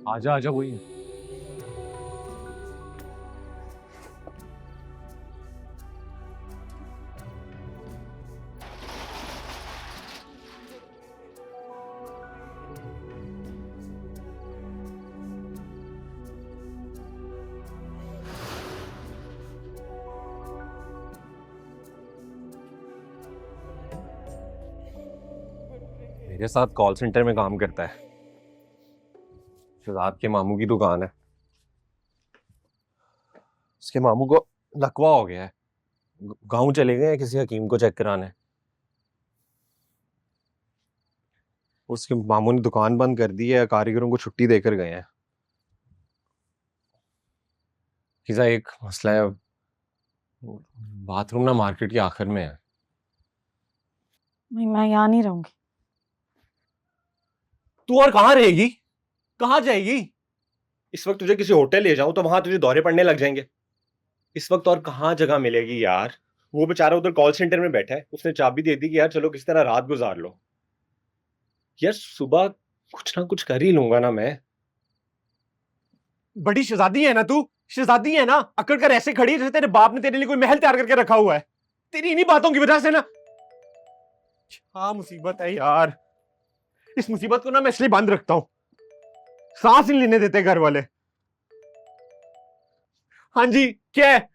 आजा आजा, वही है। मेरे साथ कॉल सेंटर में काम करता है। शहजाद के मामू की दुकान है। उसके मामू को लकवा हो गया है। गांव चले गए हैं किसी हकीम को चेक कराने। उसके मामू ने दुकान बंद कर दी है, कारीगरों को छुट्टी देकर गए हैं। किसा एक मसला है, बाथरूम ना मार्केट के आखिर में है। मैं यहाँ नहीं रहूंगी। तू और कहाँ रहेगी? कहाँ जाएगी? इस वक्त तुझे किसी होटल ले जाऊं तो वहां तुझे दौरे पड़ने लग जाएंगे। इस वक्त और कहाँ जगह मिलेगी यार? वो बेचारा उधर कॉल सेंटर में बैठा है, उसने चाबी दे दी कि यार चलो किसी तरह रात गुजार लो। यार सुबह कुछ ना कुछ कर ही लूंगा ना मैं। बड़ी शहजादी है ना तू? शहजादी है ना? अकड़ कर ऐसे खड़ी है जैसे तेरे बाप ने तेरे लिए कोई महल तैयार करके रखा हुआ है। तेरी इन्हीं बातों की वजह से ना क्या मुसीबत है यार। इस मुसीबत को ना मैं इसलिए बंद रखता हूं, सांस नहीं लेने देते घर वाले। हाँ जी, क्या है?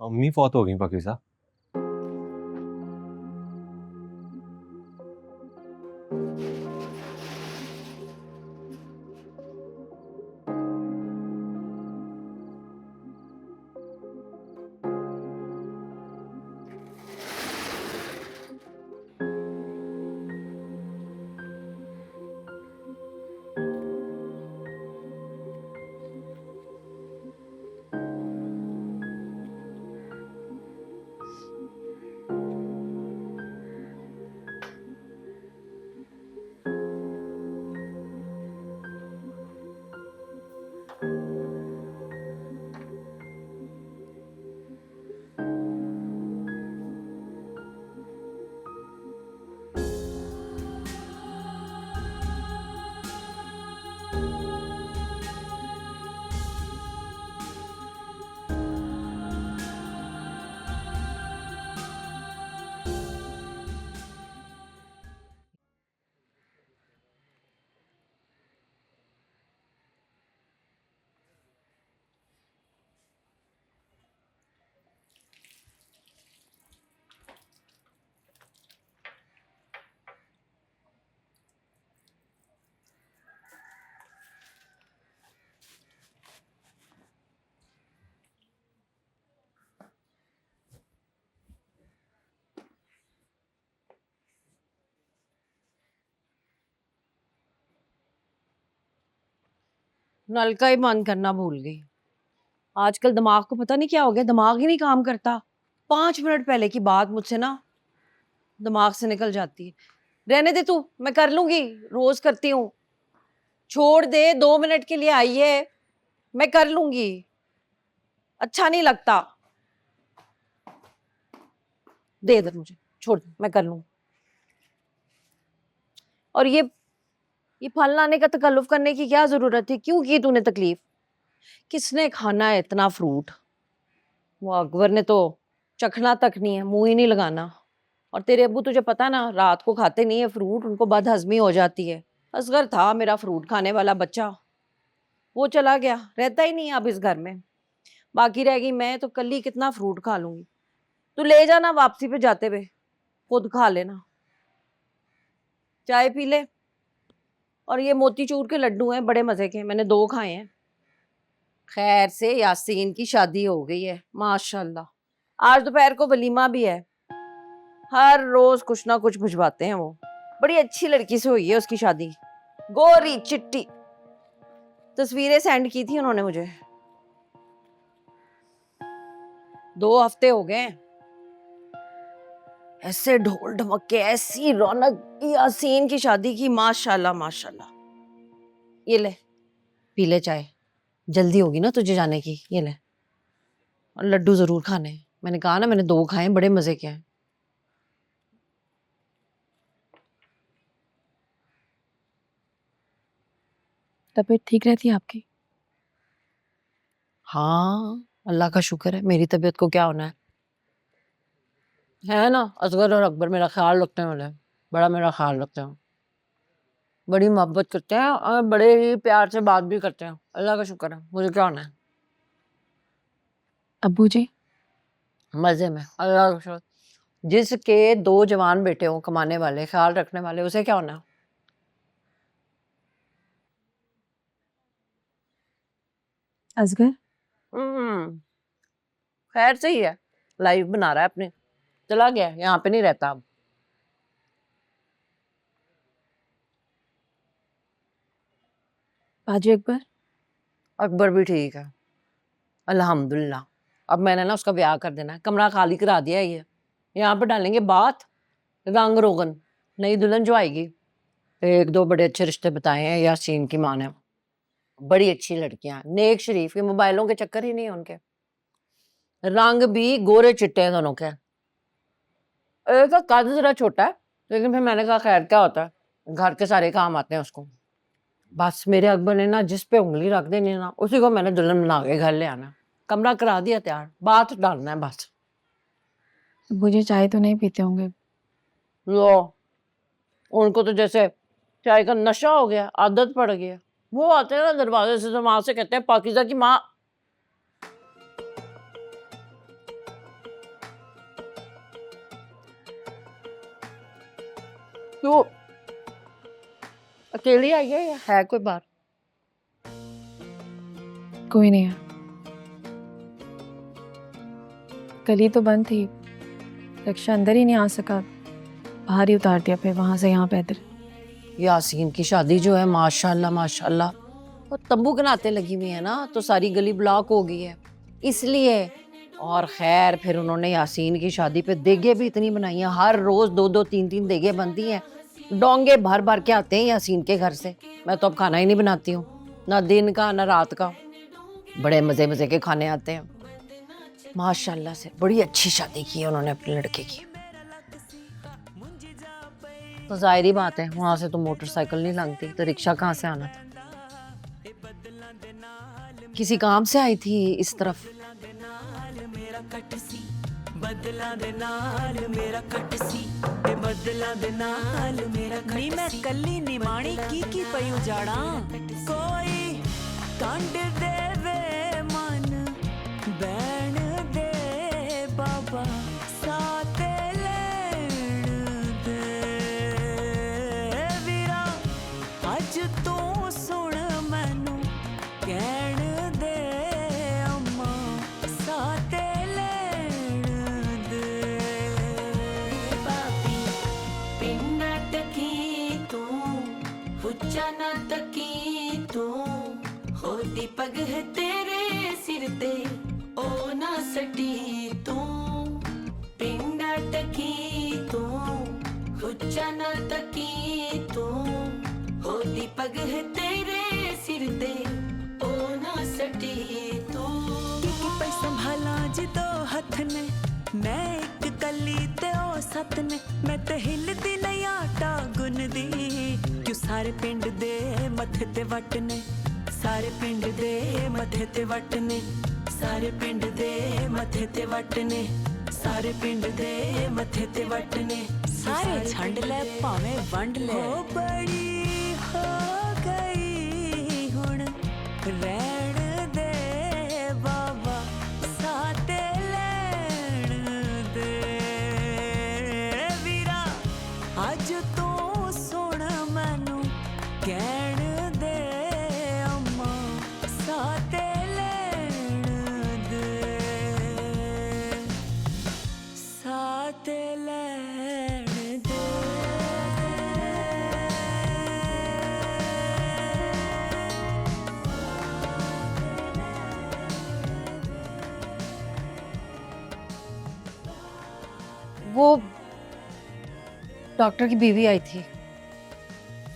अम्मी फौत हो गई पाकिस्तान। नल का ही बंद करना भूल गई। आजकल दिमाग को पता नहीं क्या हो गया, दिमाग ही नहीं काम करता। 5 मिनट पहले की बात मुझसे ना दिमाग से निकल जाती है। रहने दे तू, मैं कर लूंगी, रोज करती हूँ। छोड़ दे, 2 मिनट के लिए आई है, मैं कर लूंगी। अच्छा नहीं लगता। दे इधर मुझे, छोड़ दे, मैं कर लूंगी। और ये फल लाने का तकल्लुफ करने की क्या जरूरत थी? क्यों की तूने तकलीफ? किसने खाना है इतना फ्रूट? वो अकबर ने तो चखना तक नहीं है, मुंह ही नहीं लगाना। और तेरे अब्बू तुझे पता ना, रात को खाते नहीं है फ्रूट, उनको बदहजमी हो जाती है। असगर था मेरा फ्रूट खाने वाला बच्चा, वो चला गया, रहता ही नहीं अब इस घर में। बाकी रह गई मैं, तो कल ही कितना फ्रूट खा लूंगी। तू ले जाना, वापसी पे जाते हुए खुद खा लेना। चाय पी ले। और ये मोतीचूर के लड्डू हैं, बड़े मजे के, मैंने 2 खाए हैं। खैर से यासीन की शादी हो गई है माशाल्लाह। आज दोपहर को वलीमा भी है। हर रोज कुछ ना कुछ भिजवाते हैं वो। बड़ी अच्छी लड़की से हुई है उसकी शादी, गोरी चिट्टी। तस्वीरें सेंड की थी उन्होंने मुझे। 2 हफ्ते हो गए। ऐसे ढोल ढमक्के, ऐसी रौनक यासीन की शादी की, माशाल्लाह माशाल्लाह। ये ले, पी ले चाय, जल्दी होगी ना तुझे जाने की। ये ले, और लड्डू जरूर खाने हैं। मैंने कहा ना, मैंने 2 खाए, बड़े मजे के हैं। तबीयत ठीक रहती है आपकी? हाँ, अल्लाह का शुक्र है, मेरी तबीयत को क्या होना है ना। असगर और अकबर मेरा ख्याल रखने वाले हैं, बड़ा मेरा ख्याल रखते हैं, बड़ी मोहब्बत करते हैं और बड़े ही प्यार से बात भी करते हैं। अल्लाह का शुक्र है, मुझे क्या होना है। अब्बू जी? मजे में, अल्लाह का शुक्र। जिसके 2 जवान बेटे हों, कमाने वाले, ख्याल रखने वाले, उसे क्या होना है। असगर? हम्म, खैर सही है, लाइफ बना रहा है अपने, चला गया, यहाँ पे नहीं रहता अब। बाजी अकबर? अकबर भी ठीक है, अल्हम्दुलिल्लाह। अब मैंने ना उसका ब्याह कर देना है, कमरा खाली करा दिया है। ये यहाँ पे डालेंगे बात, रंग रोगन, नई दुल्हन जो आएगी। 1-2 बड़े अच्छे रिश्ते बताए हैं यासीन की माँ ने, बड़ी अच्छी लड़कियां, नेक शरीफ, के मोबाइलों के चक्कर ही नहीं है उनके, रंग भी गोरे चिट्टे हैं दोनों के। एक का कद जरा छोटा है, लेकिन फिर मैंने कहा खैर क्या होता है, घर के सारे काम आते हैं उसको। बस मेरे अकबर ने ना जिस पे उंगली रख देनी है ना, उसी को मैंने दुल्हन बना के घर ले आना। कमरा करा दिया तैयार, बात डालना है बस। अब्बू जी चाय तो नहीं पीते होंगे? लो, उनको तो जैसे चाय का नशा हो गया, आदत पड़ गई। वो आते हैं ना दरवाजे से, तो माँ से कहते हैं पाकिज़ा की माँ। क्यों अकेली आई है या है कोई बात? कोई नहीं है। गली तो बंद थी, रक्षा अंदर ही नहीं आ सका, बाहर ही उतार दिया, फिर वहां से यहाँ पैदल। यासीन की शादी जो है माशाल्लाह माशाल्लाह, वो तंबू बनाते लगी हुई है ना, तो सारी गली ब्लॉक हो गई है इसलिए। और खैर फिर उन्होंने यासीन की शादी पे देगे भी इतनी बनाई हैं, हर रोज 2-2 3-3 देगे बनती हैं, डोंगे भर भर के आते हैं यासीन के घर से। मैं तो अब खाना ही नहीं बनाती हूँ, ना दिन का ना रात का, बड़े मजे मजे के खाने आते हैं माशाल्लाह से। बड़ी अच्छी शादी की है उन्होंने अपने लड़के की। तो जाहिर ही बात है, वहां से तो मोटरसाइकिल नहीं लगती, तो रिक्शा कहाँ से आना था। किसी काम से आई थी इस तरफ। बदला दे नाल मेरा कट सी ते बदला दे नाल मेरा कट सी। मैं कल्ली निमाणी की पई उजाड़ा, कोई कंड दे वे मन बैण दे बाबा साते लैण दे वीरा। अज तू सुन मैनू कहण दे अम्मा साते ना तकी तू होती पग है तेरे सिर ते ओ ना सटी तू पिंडा टकी तू हुच्चा ना तकी तू होती पग है तेरे सिर ते ओ ना सटी तू की पे संभाला जिदो हथ ने मैं एक कली ते ओ सत ने। मैं ते हिलदी नहीं आटा गुनदी क्यों सारे पिंड दे मथे ते वट ने, सारे पिंड दे मथे ते वट ने, सारे पिंड दे मथे ते वट ने, सारे पिंड दे मथे ते वट ने। सारे छंड ले भावे वंड ले, हो बड़ी हो गई हुण रैण दे बाबा साते लैण दे वीरा। अज तू सुन मैनू कहण दे अम्मा साते लैण दे साते लैण दे। वो डॉक्टर की बीवी आई थी,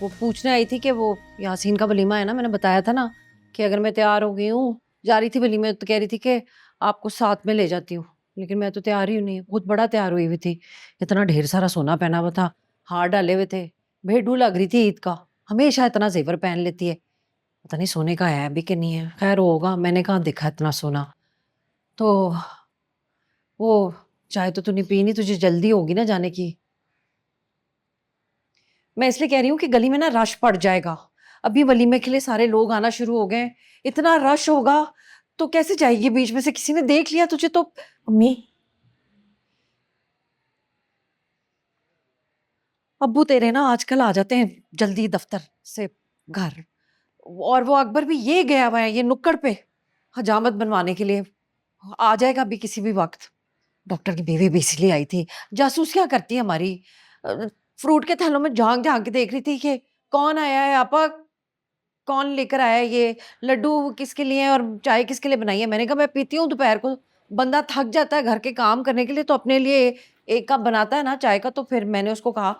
वो पूछने आई थी कि वो यासीन का वलीमा है ना, मैंने बताया था ना कि अगर मैं तैयार हो गई हूँ, जा रही थी वलीमे, तो कह रही थी कि आपको साथ में ले जाती हूँ, लेकिन मैं तो तैयार ही नहीं, बहुत बड़ा तैयार हुई हुई थी, इतना ढेर सारा सोना पहना हुआ था, हार डाले हुए थे, भेड़ू लग रही थी ईद का, हमेशा इतना जेवर पहन लेती है, पता नहीं सोने का है भी कि नहीं है, खैर होगा, मैंने कहाँ देखा इतना सोना। तो वो चाय तो तूने पी नहीं, तुझे जल्दी होगी ना जाने की। मैं इसलिए कह रही हूँ कि गली में ना रश पड़ जाएगा, अभी वलीमे के लिए सारे लोग आना शुरू हो गए, इतना रश होगा तो कैसे जाएगी, बीच में से किसी ने देख लिया तुझे तो। मम्मी अब्बू तेरे ना आजकल आ जाते हैं जल्दी दफ्तर से घर, और वो अकबर भी ये गया हुआ है ये नुक्कड़ पे हजामत बनवाने के लिए, आ जाएगा अभी किसी भी वक्त। डॉक्टर की बीवी भी इसलिए आई थी, जासूसियां करती है हमारी, फ्रूट के थैलों में झांक झांक के देख रही थी कि कौन आया है आपा, कौन लेकर आया है ये लड्डू, किसके लिए है और चाय किसके लिए बनाई है। मैंने कहा मैं पीती हूँ दोपहर को, बंदा थक जाता है घर के काम करने के लिए तो अपने लिए एक कप बनाता है ना चाय का। तो फिर मैंने उसको कहा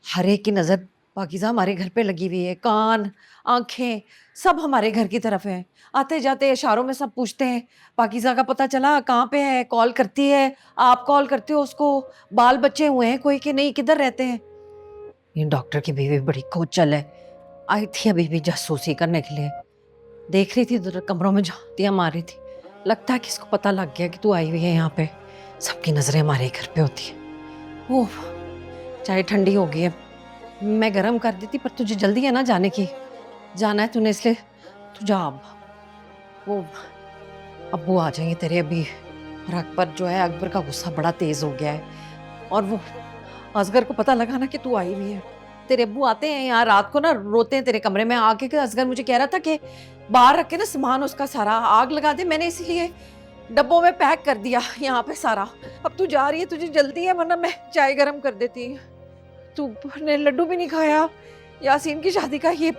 हर एक की नज़र पाकिज़ा हमारे घर पे लगी हुई है, कान आंखें सब हमारे घर की तरफ है, आते जाते इशारों में सब पूछते हैं पाकिज़ा का पता चला कहाँ पे है, कॉल करती है, आप कॉल करते हो उसको, बाल बच्चे हुए हैं कोई कि नहीं, किधर रहते हैं। ये डॉक्टर की बीवी बड़ी खोचल है, आई थी अभी भी जासूसी करने के लिए, देख रही थी उधर कमरों में झांतियाँ मार रही थी, लगता है कि इसको पता लग गया कि तू आई हुई है यहाँ पे, सबकी नज़रें हमारे घर पे होती है। ओह चाय ठंडी हो गई है, मैं गरम कर देती, पर तुझे जल्दी है ना जाने की, जाना है तूने इसलिए तू जा अब। वो अब्बू आ जाएंगे तेरे अभी, और अकबर जो है, अकबर का गुस्सा बड़ा तेज हो गया है, और वो असगर को पता लगा ना कि तू आई हुई है, तेरे अब्बू आते हैं यहाँ रात को ना, रोते हैं तेरे कमरे में आके कि असगर मुझे कह रहा था कि बाहर रख के ना सामान उसका सारा आग लगा दे, मैंने इसीलिए डब्बों में पैक कर दिया यहाँ पे सारा। अब तू जा रही है, तुझे जल्दी है, वरना मैं चाय गरम कर देती। तू ने लड्डू भी नहीं खाया यासीन की शादी का, ये